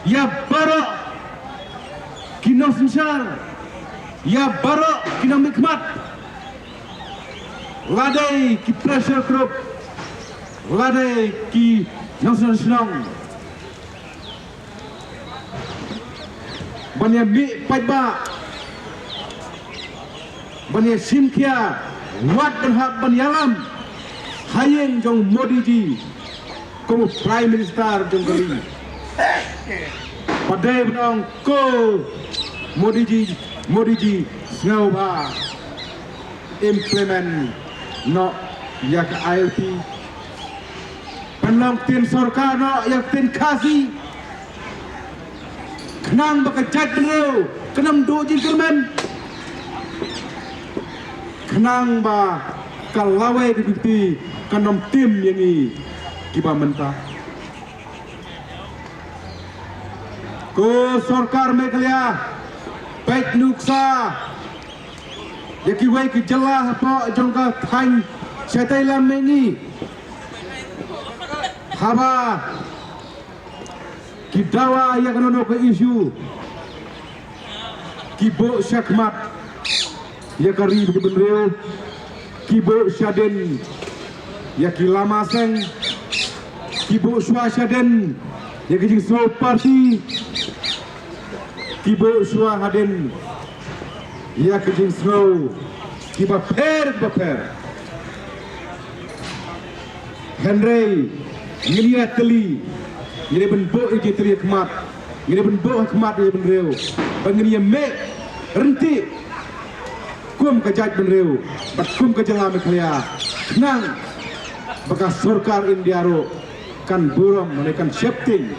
ya barok kinong sinsar, ya barok kinong mikmat, ladai ki pressure group, ladai ki nong banya mi paiba, banya simkia, wat berhak banyalam, hayeng jong Modi ji, como Prime Minister jong kali. Padai benong ko Modi ji ngau ba implement no yak ILP. Penong tin sorkar no yak tin kasi. Kenang bakajat beliau, kenang doji kermen. Kenang ba kalawai dibukti kanam tim yang ini kiba mentah. Ko sorkar Meghalaya baik nuksa yaki wai ki jelah apa jongka thain setai lam ini haba ki dawa ya kanono ke isu ki bo syakmat ya kari benreu ki bo syaden ya ki lama seng ki bo syaden ya ki so parti ki bo haden ya ki snow ki ba per Henry ngeliat keli ini benbuk ije teriak kemat, ini benbuk kemat ije benreu, bangini mek renti, kum kejat benreu, kum kejelah Meghalaya, nang bekas sorkar Indiaro kan buram menekan shifting.